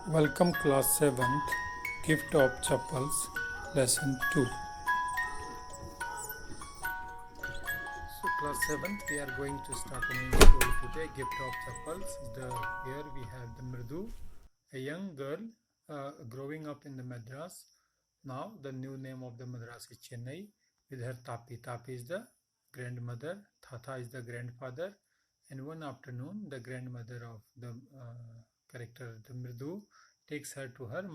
Welcome class 7th, Gift of Chappals, lesson 2. So class 7th, we are going to start a new story today, Gift of Chappals. Here we have the Mridu, a young girl growing up in the Madras. Now the new name of the Madras is Chennai, with her Tapi. Tapi is the grandmother, Tata is the grandfather, and one afternoon the grandmother of the character the Mridu takes her to her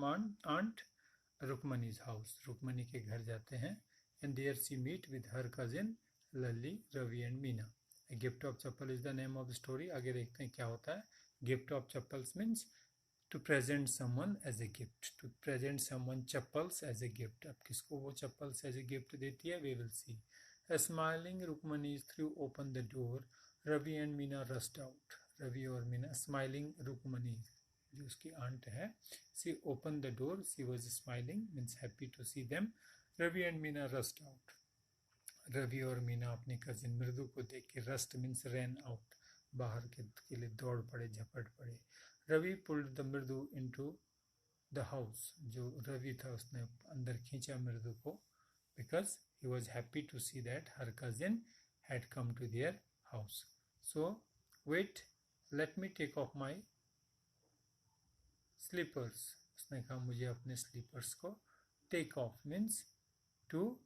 aunt Rukmani's house. Rukmani के घर जाते हैं, and there she meet with her cousin Lalli, Ravi and Meena. A gift of chappal is the name of the story. आगे देखते हैं क्या होता है. Gift of chappals means to present someone as a gift. To present someone chappals as a gift. अब किसको वो chappals as a gift देती है, we will see. A smiling Rukmani threw open the door. Ravi and Meena rushed out. Ravi और Meena smiling Rukmani जो उसकी aunt है, she opened the door, she was smiling, means happy to see them. Ravi and Meena rushed out. Ravi और मीना अपनी cousin मृदु को देख के रस्ट मीन्स रैन आउट, बाहर के लिए दौड़ पड़े, झपट पड़े. Ravi pulled the Mridu into the house. जो रवि था उसने अंदर खींचा मृदु को, because he was happy to see that her cousin had come to their house. So wait, let me take off my slippers. उसने कहा मुझे अपने स्लीपर्स को take off means to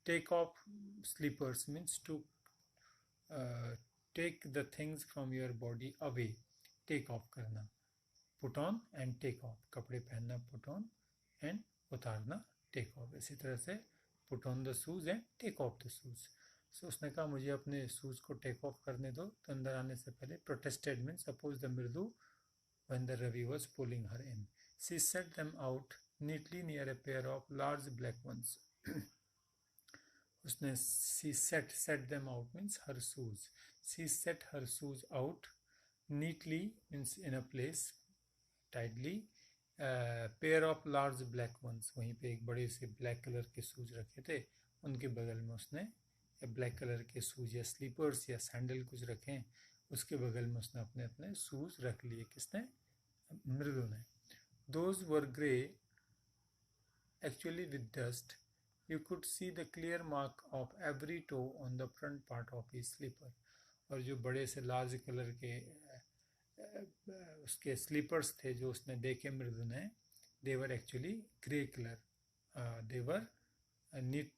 take off. Sleepers means to take the things from your body away. Take off करना. Put on and take off. कपड़े पहनना put on and उतारना take off. इसी तरह से put on the shoes and take off the shoes. So उसने कहा मुझे अपने शूज को टेक ऑफ करने दो. तो अंदर आने से पहले protested means suppose the मृदु when the Ravi was pulling her in. She set them out neatly near a pair of large black ones. उसने she set them out means her shoes. She set her shoes out neatly means in a place tightly. Pair of large black ones. वहीं पे एक बड़े से black colour के shoes रखे थे, उनके बगल में उसने ब्लैक कलर के शूज या स्लीपर्स या सैंडल कुछ रखे, उसके बगल में उसने अपने अपने शूज रख लिए. किसने? मृदु ने. Those were grey, actually with dust. You could see the clear mark of every toe on the front part of his slipper. और जो बड़े से लार्ज कलर के उसके स्लीपर्स थे जो उसने देखे मृदु ने, they were actually grey color. They were neat.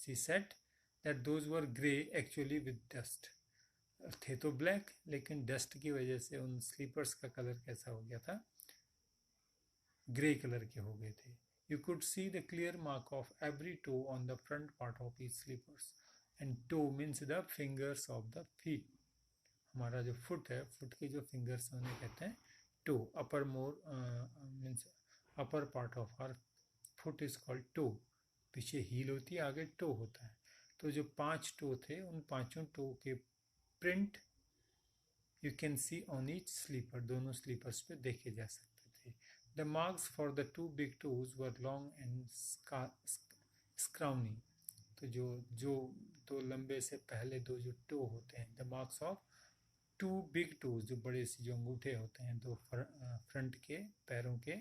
She said that those were grey actually with dust. थे तो ब्लैक, लेकिन डस्ट की वजह से उन स्लीपर्स का कलर कैसा हो गया था? ग्रे कलर के हो गए थे. You could see the clear mark of every toe on the front part of his slippers. And toe means the fingers of the feet. हमारा जो फुट है, फुट के जो फिंगर्स हैं उन्हें कहते हैं toe. Upper means upper part of our foot is called toe. पीछे हील होती है, आगे टो होता है. तो जो 5 टो थे, उन पांचों टो के print you can see on each slipper. दोनों स्लीपर्स पे देखे जा सकते. The marks for the two big toes were long and scrawny. तो जो दो लंबे से पहले दो जो टो होते हैं, the marks of two big toes, जो बड़े से जो अंगूठे होते हैं दो फ्रंट के पैरों के,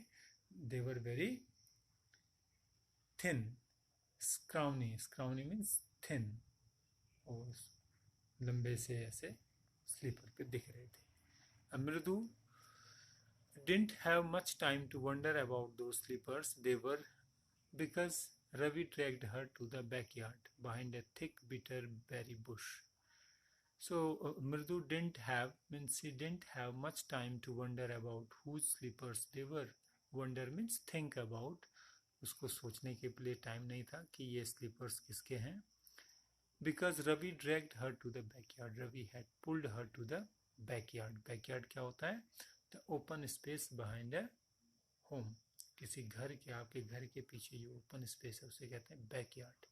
they were very thin. Scrawny means thin. और लंबे से ऐसे स्लीपर पे दिख रहे थे. मृदु didn't have much time to wonder about those slippers. They were because Ravi dragged her to the backyard behind a thick bitter berry bush. So Mridu didn't have means she didn't have much time to wonder about whose slippers they were. Wonder means think about. उसको सोचने के लिए time नहीं था कि ये slippers किसके हैं. Because Ravi dragged her to the backyard. Ravi had pulled her to the backyard. Backyard क्या होता है? The open space behind a home. किसी घर के, आपके घर के पीछे जो ओपन स्पेस है उसे कहते हैं backyard.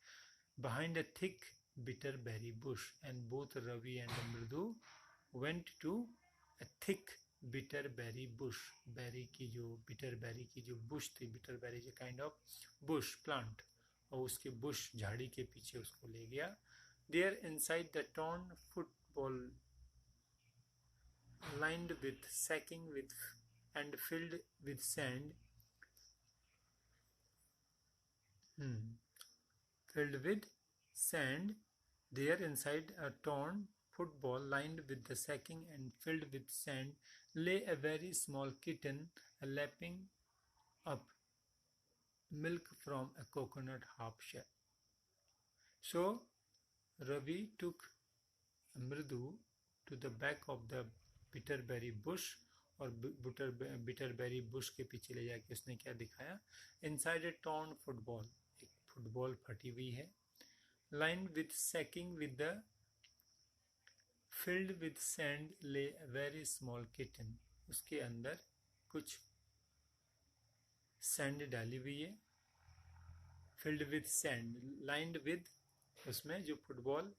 Behind a thick bitter berry bush, and both Ravi and Mridu went to a thick bitter berry bush. berry की जो bitter berry की जो bush थी, bitter berry is a kind of bush plant, और उसके bush झाड़ी के पीछे उसको ले गया. There inside the torn football lined with sacking with and filled with sand. Filled with sand. There inside a torn football lined with the sacking and filled with sand lay a very small kitten lapping up milk from a coconut half shell. So Ravi took Mridu to the back of the bitterberry bush, और bitterberry bush के पीछे ले जाके उसने क्या दिखाया? Inside a torn football, एक football फटी हुई है, lined with sacking with the filled with sand lay a very small kitten. उसके अंदर कुछ सैंड डाली हुई है, filled with sand, lined with, उसमें जो football,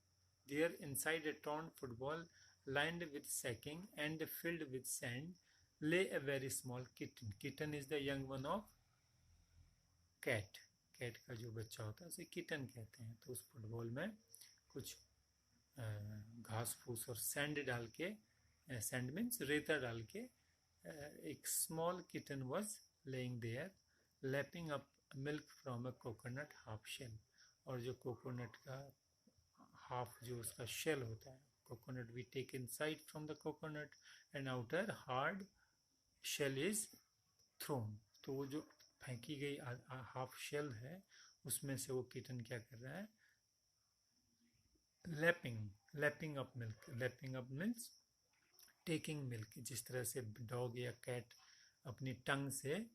there inside a torn football lined with sacking and filled with sand lay a very small kitten. Kitten is the young one of cat. Cat का जो बच्चा होता है उसे kitten कहते हैं. तो उस फुटबॉल में कुछ घास फूस और सैंड डाल के, सैंड मीन्स रेता डाल के, एक small kitten was laying there lapping up milk from a coconut half shell. और जो कोकोनट का हाफ जो उसका शेल होता है, coconut we take inside from the coconut and outer hard shell is thrown. तो वो जो फेंकी गई हाफ शेल है उसमें से वो किटन क्या कर रहा है? Lapping up milk. Lapping up means taking milk. जिस तरह से डॉग या कैट अपनी टंग से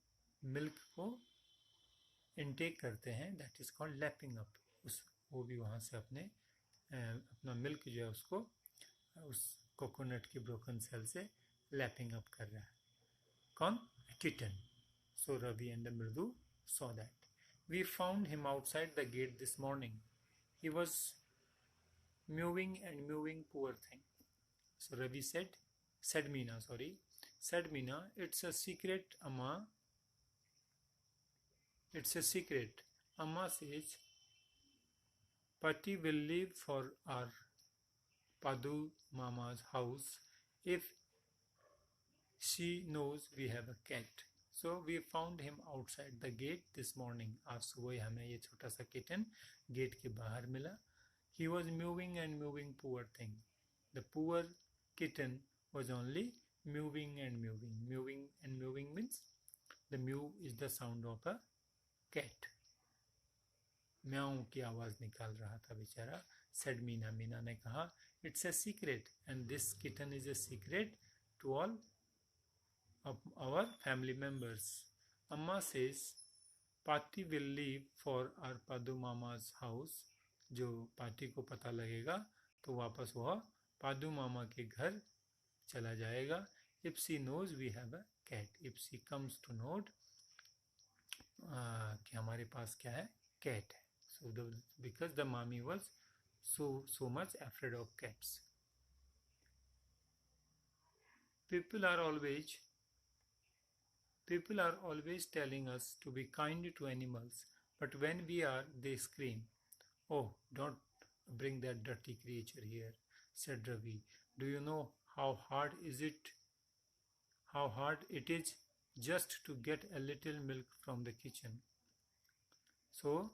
मिल्क को इनटेक करते हैं, that is called lapping up. वो भी वहाँ से अपना मिल्क जो है उसको उस कोकोनट की ब्रोकन सेल से लैपिंग अप कर रहा है. कौन? Kitten. So Ravi and Mridu saw that. We found him outside the gate this morning. He was mewing and mewing, poor thing. So Ravi said Meena, it's a secret, Amma. It's a secret. Amma says Patti will leave for our Padu Mama's house if she knows we have a cat. So we found him outside the gate this morning. आज सुबह हमें ये छोटा सा kitten gate के बाहर मिला. He was mewing and mewing, poor thing. The poor kitten was only mewing and mewing. Mewing and mewing means the mew is the sound of a cat. म्याऊं की आवाज निकाल रहा था बेचारा. Said Meena. मीना ने कहा it's a secret and this kitten is a secret to all of our family members. Amma says Patti will leave for our Padu Mama's house. जो पाटी को पता लगेगा तो वापस वह पादू मामा के घर चला जाएगा. If she knows we have a cat. If she comes to know कि हमारे पास क्या है? Cat है. So because the mommy was so much afraid of cats. People are always telling us to be kind to animals, but when we are, they scream. Oh, don't bring that dirty creature here, said Ravi. Do you know how hard it is just to get a little milk from the kitchen? So,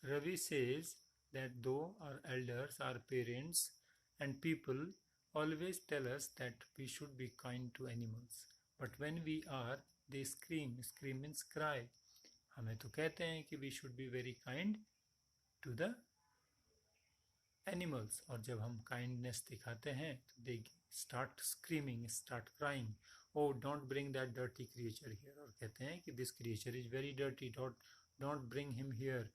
Ravi says that though our elders, our parents and people always tell us that we should be kind to animals, but when we are, they scream. Scream means cry. हमें तो कहते हैं कि we should be very kind to the animals, और जब हम kindness दिखाते हैं तो they start screaming, start crying. Oh, don't bring that dirty creature here. और कहते हैं कि this creature is very dirty. Don't bring him here,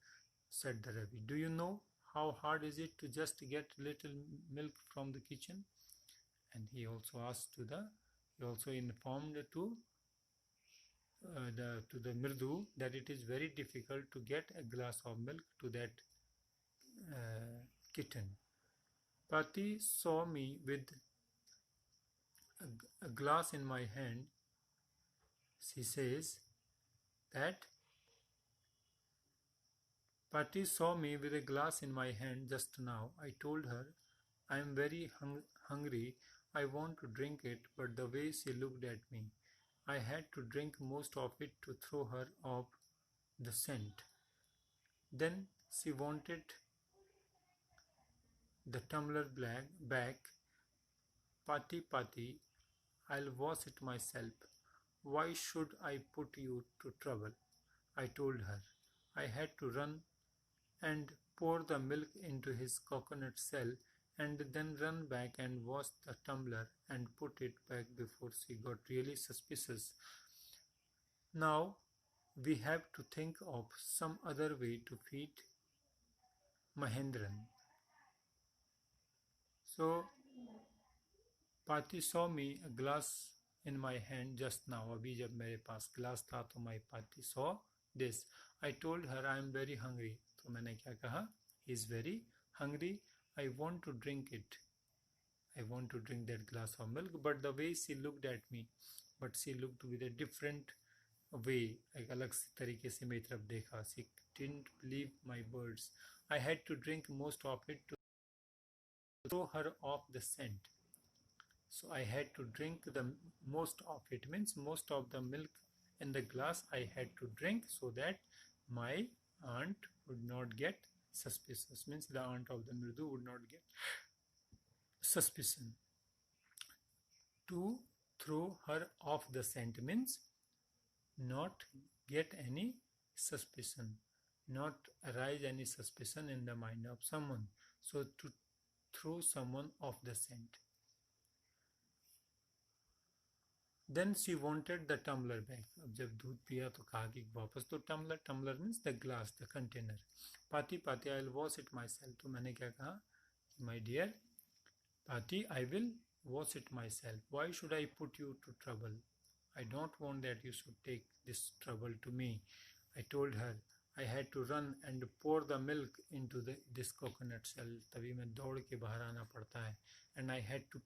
said the Ravi. Do you know how hard is it to just get little milk from the kitchen? And he also informed to the Mridu that it is very difficult to get a glass of milk to that kitten. Patti saw me with a glass in my hand. She says that Patti saw me with a glass in my hand just now. I told her I am very hungry. I want to drink it, but the way she looked at me, I had to drink most of it to throw her off the scent. Then she wanted the tumbler back. Pati Pati, I'll wash it myself. Why should I put you to trouble? I told her. I had to run and pour the milk into his coconut shell and then run back and wash the tumbler and put it back before she got really suspicious. Now we have to think of some other way to feed Mahendran. So Pati saw me a glass in my hand just now. अभी जब मेरे पास glass था तो my Pati saw this. I told her I am very hungry. तो मैंने क्या कहा? He is very hungry. I want to drink it. I want to drink that glass of milk. But the way she looked at me, but she looked with a different way. एक अलग तरीके से मेरी तरफ देखा. She didn't believe my words. I had to drink most of it to throw her off the scent. So I had to drink the most of it, means most of the milk in the glass I had to drink so that my aunt would not get suspicious, means the aunt of the Mridu would not get suspicion. To throw her off the scent means not get any suspicion, not arise any suspicion in the mind of someone. So to throw someone off the scent. Then she wanted the tumbler back. अब जब दूध पिया तो कहा कि वापस तो tumbler means the glass, the container. Pati, I'll wash it myself. तो मैंने क्या कहा? My dear Pati, I will wash it myself. Why should I put you to trouble? I don't want that you should take this trouble to me. I told her I had to run and pour the milk into this coconut shell. तभी मैं दौड़ के बाहर आना पड़ता है. And I had to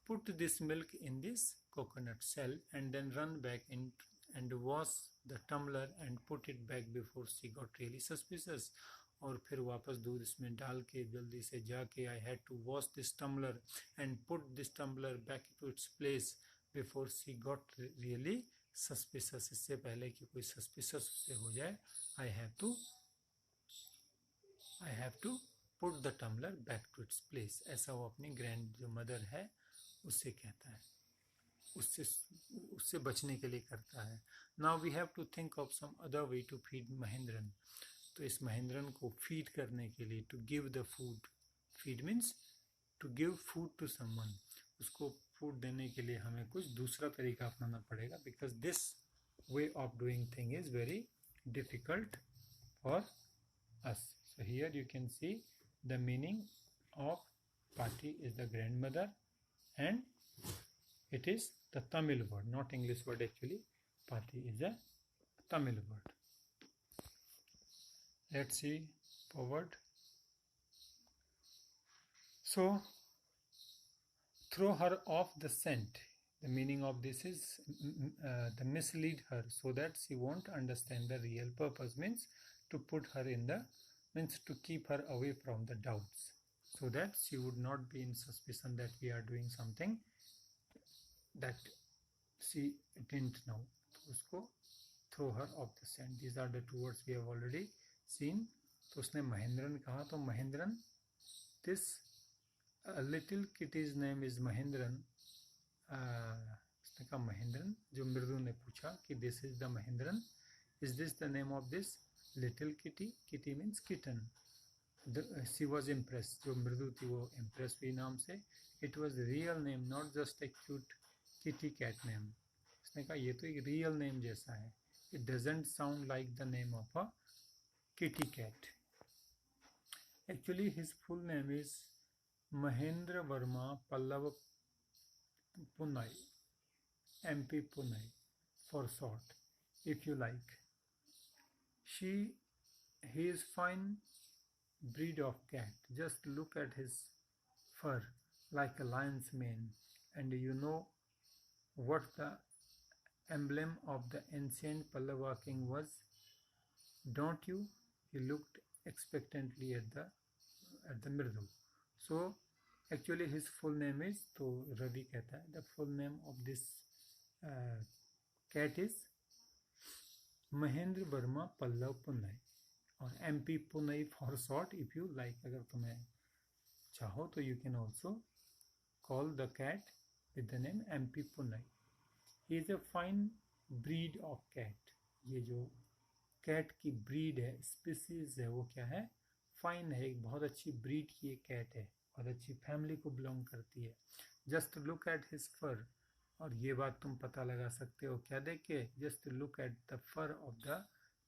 put this milk in this coconut shell and then run back in and wash the tumbler and put it back before she got really suspicious. और फिर वापस दूध इसमें डाल के जल्दी से जाके I had to wash this tumbler and put this tumbler back to its place before she got really suspicious. इससे पहले कि कोई suspicious उससे हो जाए, I have to put the tumbler back to its place. ऐसा वो अपनी ग्रैंड जो मदर है उससे कहता है, उससे बचने के लिए करता है. Now we have to think of some other way to feed Mahendran. तो इस महेंद्रन को फीड करने के लिए to give the food. Feed means to give food to someone. उसको फूड देने के लिए हमें कुछ दूसरा तरीका अपनाना पड़ेगा because this way of doing thing is very difficult for us. So here you can see the meaning of Pati is the grandmother and it is the Tamil word, not English word actually. Pati is a Tamil word. Let's see forward. So throw her off the scent. The meaning of this is the mislead her so that she won't understand the real purpose, means to put her in the, means to keep her away from the doubts so that she would not be in suspicion that we are doing something that she didn't know. उसको throw her off the scent. These are the two words we have already seen. तो उसने महेंद्रन कहा तो Mahendran, this little kitty's name is Mahendran. उसने कहा महेंद्रन. जो मृदु ने पूछा कि this is the Mahendran, is this the name of this little kitty? Kitty means kitten. She was impressed. जो मृदु थी वो impressed हुई नाम से. It was a real name, not just a cute kitty cat name. उसने कहा ये तो एक real name जैसा है. It doesn't sound like the name of a kitty cat. Actually his full name is Mahendra Verma Pallav Punai, MP Punai for short, if you like. He is fine breed of cat. Just look at his fur like a lion's mane, and you know what the emblem of the ancient Pallava king was, don't you? He looked expectantly at the Mridu. So Actually his full name is, तो रवि कहता है, the full name of this cat is Mahendra Verma Pallav Punai, और MP Punai for short if you like. अगर तुम्हें चाहो तो you can also call the cat with the name MP Punai. He is a fine breed of cat. ये जो कैट की breed है, species है, वो क्या है? फाइन है, एक बहुत अच्छी ब्रीड की एक कैट है, बहुत अच्छी फैमिली को बिलोंग करती है. जस्ट लुक एट हिज फर, और ये बात तुम पता लगा सकते हो क्या देख के? Just look at the fur of the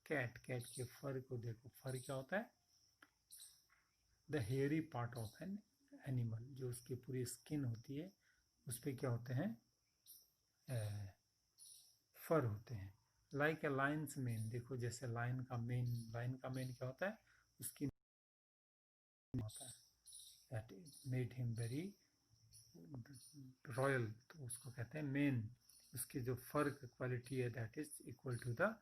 cat. Cat के फर को देखो. फर क्या होता है? The hairy part of an animal, जो उसकी पूरी स्किन होती है उस पर क्या होते हैं? फर होते हैं. लाइक ए लायंस मेन, देखो जैसे लायन का मेन क्या होता है? उसकी होता है. That made him very royal, तो उसको कहते हैं मेन. उसकी जो फर क्वालिटी है that is equal to the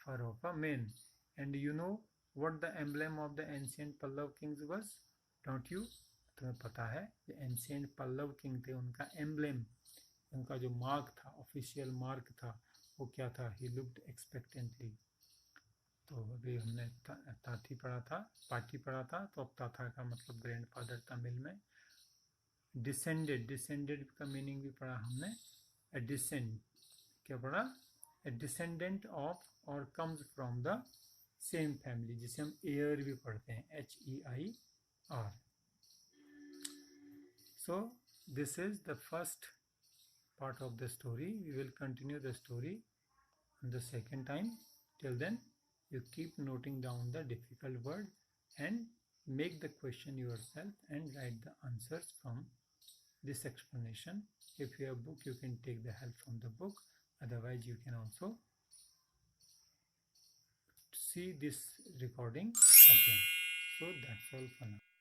fur of a mane. And you know what the emblem of the ancient Pallava kings was? Don't you? तुम्हें पता है जो एंशिएंट पल्लव किंग थे उनका एम्ब्लेम, उनका जो मार्क था, ऑफिशियल मार्क था, वो क्या था? He looked expectantly. तो अभी हमने ताथी पढ़ा था, पाठी पढ़ा था, तो अब ताथा का मतलब ग्रैंडफादर तमिल में. डिसेंडेड का मीनिंग भी पढ़ा हमने. ए डिसेंड क्या पढ़ा? ए डिसेंडेंट ऑफ और comes from the same family, जिसे हम एयर भी पढ़ते हैं, HEIR. So this is the first part of the story. We will continue the story the second time. Till then, you keep noting down the difficult word and make the question yourself and write the answers from this explanation. If you have book, you can take the help from the book. Otherwise, you can also see this recording again. So that's all for now.